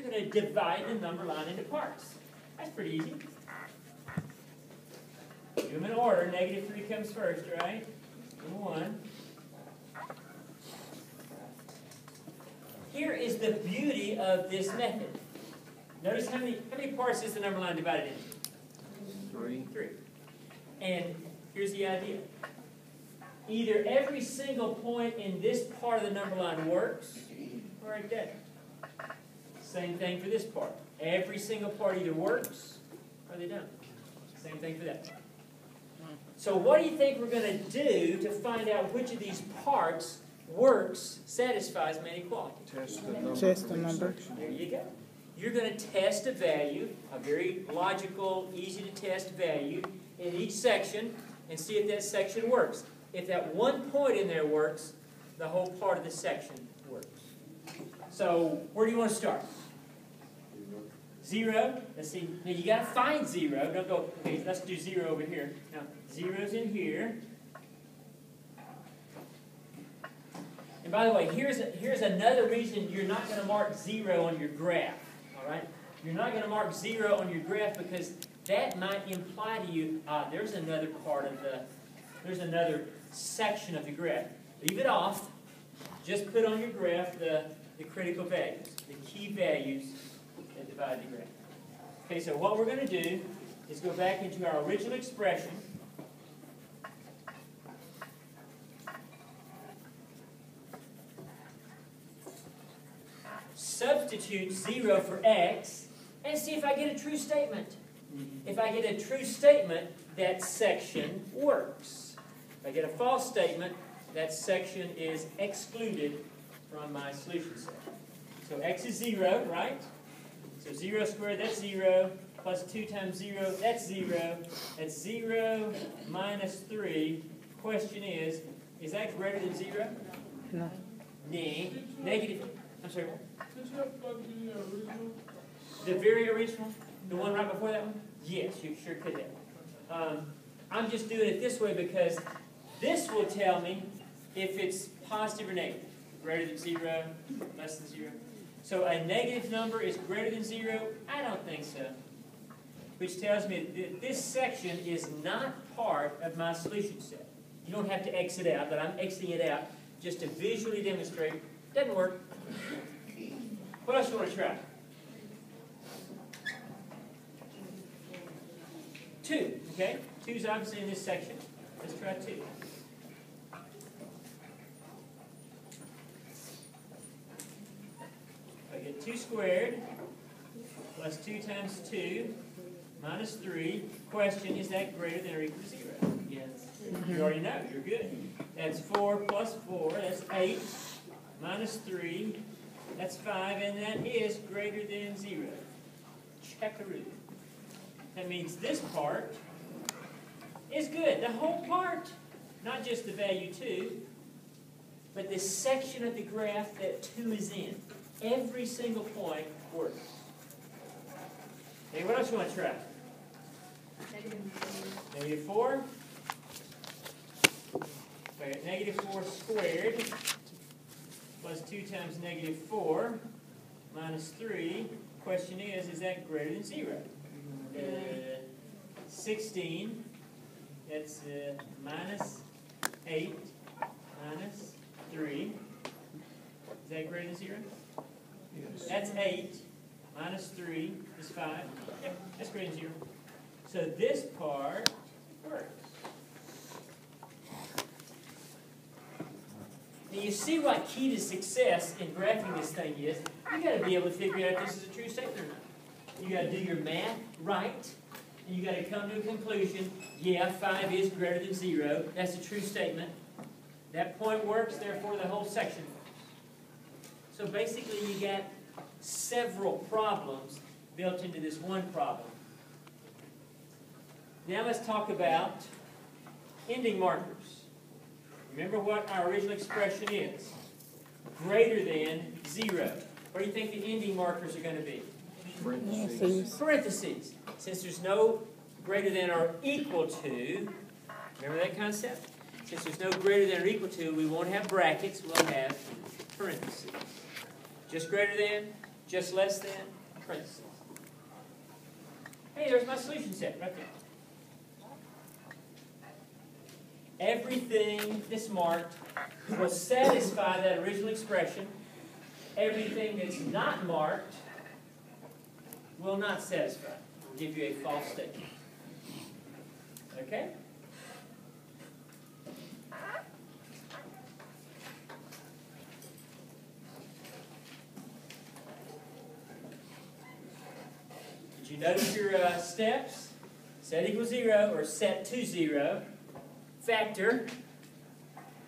going to divide the number line into parts. That's pretty easy. Do them in order. Negative 3 comes first, right? Number 1. Here is the beauty of this method. Notice how many parts is the number line divided into? 3. And here's the idea. Either every single point in this part of the number line works, or it doesn't. Same thing for this part. Every single part either works, or they don't. Same thing for that. So what do you think we're going to do to find out which of these parts works, satisfies my inequality? Test the number. There you go. You're going to test a value, a very logical, easy to test value, in each section, and see if that section works. If that one point in there works, the whole part of the section works. So where do you want to start? 0. Let's see. Now you got to find 0. Don't go, okay, let's do 0 over here. Now, 0's in here. And by the way, here's another reason you're not going to mark 0 on your graph. All right? You're not going to mark 0 on your graph because that might imply to you, there's another part of there's another section of the graph. Leave it off. Just put on your graph the critical values, the key values that divide the graph. Okay, so what we're going to do is go back into our original expression. Substitute 0 for x and see if I get a true statement. If I get a true statement, that section works. If I get a false statement, that section is excluded from my solution set. So x is 0, right? So 0 squared, that's 0. Plus 2 times 0, that's 0. That's 0 minus 3. Question is that greater than 0? No. Negative. I'm sorry, what? The very original? The one right before that one? Yes, you sure could have. I'm just doing it this way because this will tell me if it's positive or negative. Greater than 0, less than 0. So a negative number is greater than 0? I don't think so. Which tells me that this section is not part of my solution set. You don't have to X it out, but I'm Xing it out just to visually demonstrate. Doesn't work. What else do you want to try? 2, okay? 2 is obviously in this section. Let's try 2. I get 2 squared plus 2 times 2 minus 3. Question, is that greater than or equal to 0? Yes. You already know. You're good. That's 4 plus 4. That's 8 minus 3. That's 5, and that is greater than 0. Checkaroo. That means this part is good. The whole part, not just the value 2, but the section of the graph that 2 is in. Every single point works. Okay, what else you want to try? Negative 4. Okay, negative 4 squared plus 2 times negative 4 minus 3. Question is that greater than 0? 16. That's minus 8 minus 3. Is that greater than 0? Yes. That's 8 minus 3 is 5. Yep, that's greater than 0. So this part works. Now you see what key to success in graphing this thing is. You got to be able to figure out if this is a true statement or not. You got to do your math right, and you got to come to a conclusion. Yeah, 5 is greater than 0. That's a true statement. That point works, therefore the whole section works. So basically you got several problems built into this one problem. Now let's talk about ending markers. Remember what our original expression is. Greater than 0. Where do you think the ending markers are going to be? Parentheses. Parentheses. Since there's no greater than or equal to, remember that concept? Since there's no greater than or equal to, we won't have brackets, we'll have parentheses. Just greater than, just less than, parentheses. Hey, there's my solution set right there. Everything that's marked will satisfy that original expression. Everything that's not marked will not satisfy. Will give you a false statement. Okay? Did you notice your steps? Set equals 0 or set to 0. Factor.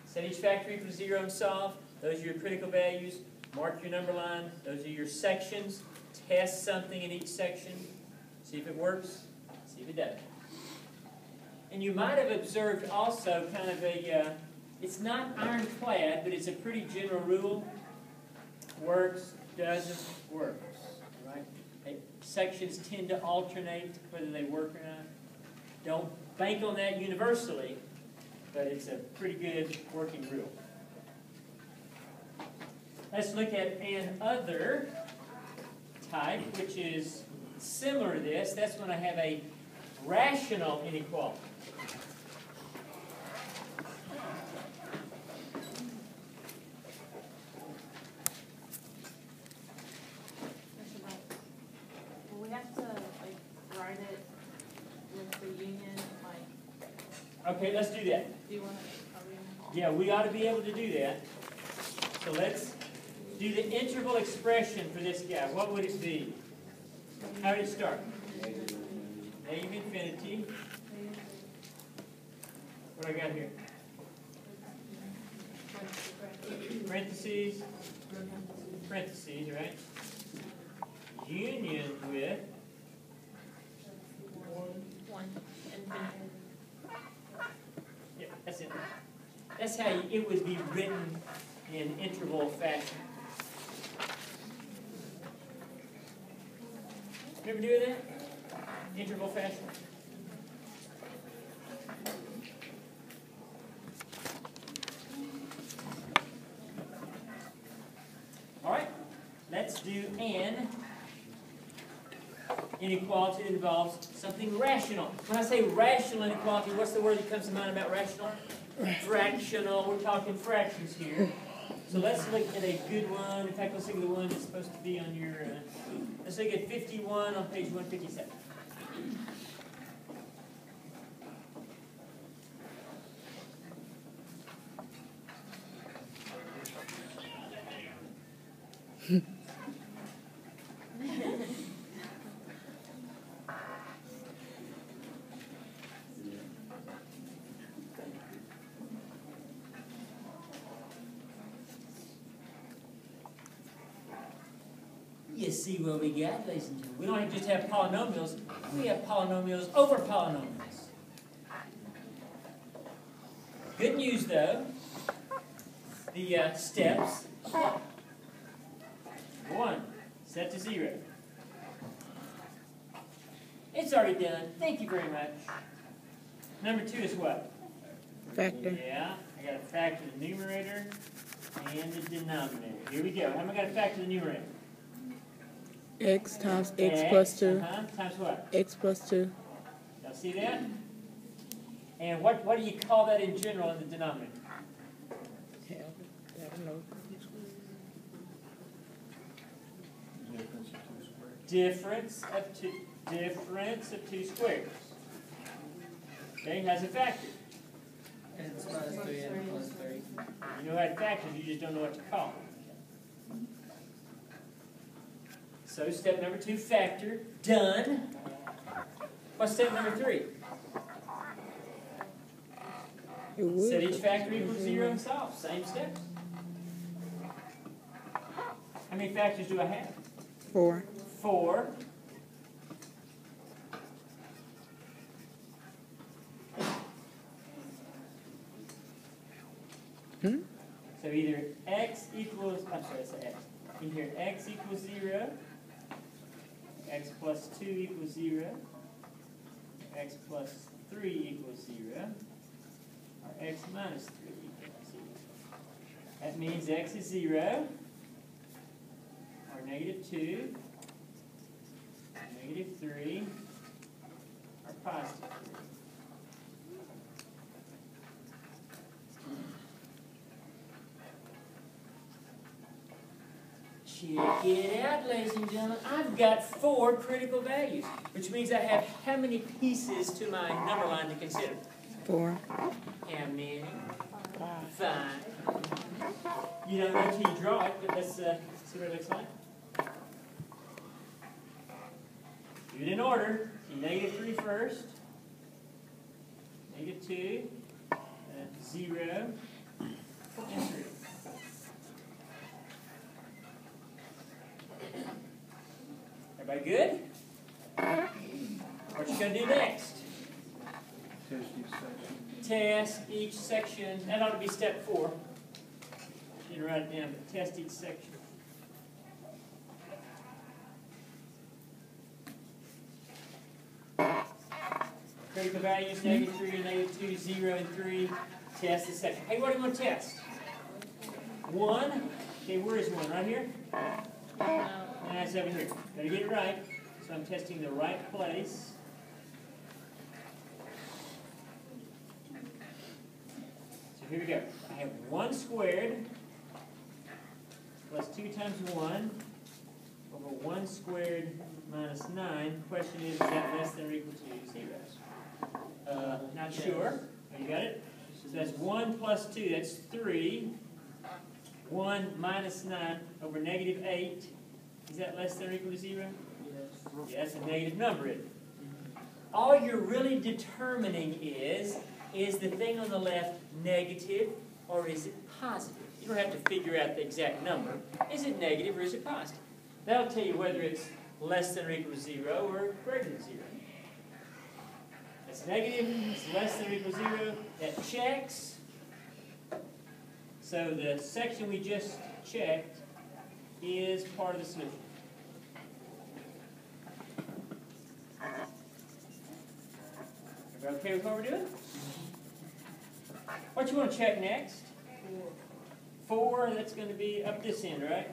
Set each factor equals 0 and solve. Those are your critical values. Mark your number line. Those are your sections. Test something in each section. See if it works. See if it doesn't. And you might have observed also kind of a, it's not ironclad, but it's a pretty general rule. Works, doesn't, works. Right? Sections tend to alternate whether they work or not. Don't bank on that universally, but it's a pretty good working rule. Let's look at another type, which is similar to this. That's when I have a rational inequality. Well, we have to write it with the union, Okay, let's do that. do you want to? Yeah, we ought to be able to do that. So let's do the interval expression for this guy. What would it be? How would it start? Negative infinity. What do I got here? Parentheses. Parentheses, right? Union with One. yeah, that's it. That's how it would be written in interval fashion. You ever do that? Interval fashion? All right, let's do an inequality that involves something rational. When I say rational inequality, what's the word that comes to mind about rational? Fractional. We're talking fractions here. So let's look at a good one. In fact, let's look at the one that's supposed to be on your, let's look at 51 on page 157. You see what we got, ladies and gentlemen. We don't just have polynomials, we have polynomials over polynomials. Good news, though. The steps. 1, set to 0. It's already done. Thank you very much. Number 2 is what? Factor. Yeah, I got to factor the numerator and the denominator. Here we go. How am I going to factor the numerator? X times X plus 2. Times what? X plus 2. Y'all see that? And what do you call that in general in the denominator? Hell, I don't know. Difference of two squares. Okay, has a factor. It's minus 3 and plus 3. You know how to factor, you just don't know what to call. So step number 2, factor, done. What's step number 3? It would. Set each factor equals 0 and solve. Same steps. How many factors do I have? 4. 4. So either x equals, I'm sorry, it's x. Either x equals 0, x plus 2 equals 0, x plus 3 equals 0, or x minus 3 equals 0. That means x is 0, or or -2, -3, or +3. Check it out, ladies and gentlemen. I've got 4 critical values, which means I have how many pieces to my number line to consider? 4. How many? 5. You don't know until you draw it, but let's see what it looks like. Do it in order. -3 first. -2. 0. And 3. Everybody good? What you gonna do next? Test each section. That ought to be step 4. You can write it down, but test each section. Critical values, -3 and -2, 0 and 3. Test the section. Hey, what do you want to test? 1. Okay, where is 1? Right here? And that's over here. Gotta get it right. So I'm testing the right place. So here we go. I have 1 squared plus 2 times 1 over 1 squared minus 9. Question is that less than or equal to 0? Not sure. Oh, you got it? So that's 1 plus 2. That's 3. 1 minus 9 over -8. Is that less than or equal to 0? Yes. Yeah, that's a negative number, isn't it? All you're really determining is the thing on the left negative or is it positive? You don't have to figure out the exact number. Is it negative or is it positive? That'll tell you whether it's less than or equal to 0 or greater than 0. It's negative, it's less than or equal to 0. That checks. So the section we just checked is part of the solution. Everybody okay with what we're doing? What you want to check next? 4, that's going to be up this end, right?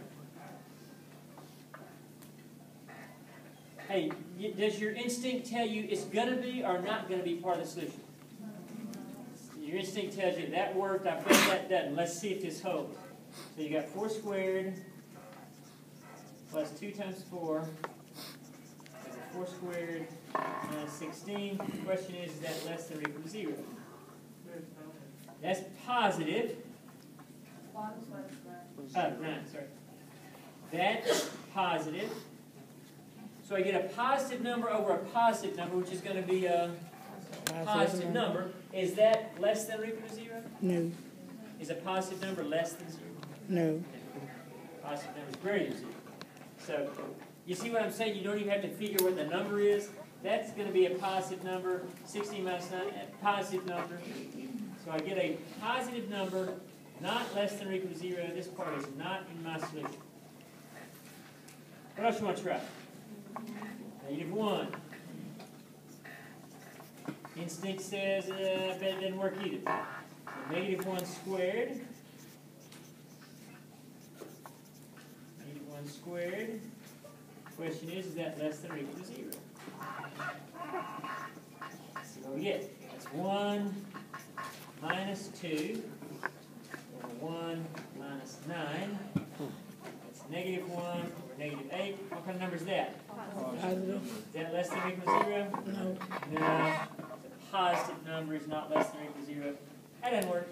Hey, does your instinct tell you it's going to be or not going to be part of the solution? Your instinct tells you that worked, I bet that doesn't. Let's see if this holds. So you got 4 squared plus 2 times 4 over 4 squared minus 16. The question is that less than or equal to 0? That's positive. Oh, 9, sorry. That's positive. So I get a positive number over a positive number, which is going to be a positive number. Is that less than or equal to 0? No. Is a positive number less than 0? No. Positive number is greater than 0. So, you see what I'm saying? You don't even have to figure what the number is. That's going to be a positive number. 16 minus 9, a positive number. So I get a positive number, not less than or equal to 0. This part is not in my solution. What else you want to try? -1. Instinct says, I bet it didn't work either. So -1 squared. -1 squared. Question is that less than or equal to 0? So what we get? That's 1 minus 2 over 1 minus 9. That's -1 over -8. What kind of number is that? Positive. Is that less than or equal to 0? No. No. It's a positive number is not less than or equal to 0. That doesn't work.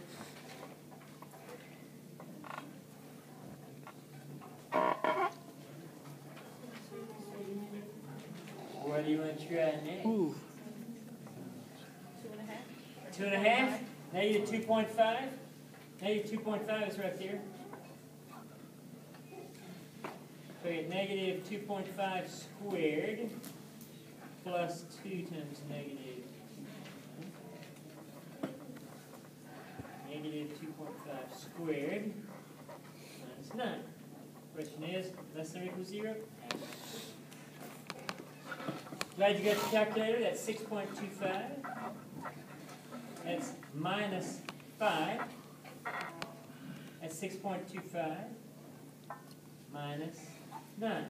What do you want to try next? Ooh. 2.5? -2.5? -2.5 is right there. So we get -2.5 squared plus 2 times -2.5 squared minus 9. Question is, less than or equal to 0? Glad you got your calculator. That's 6.25. That's minus 5. That's 6.25 minus None.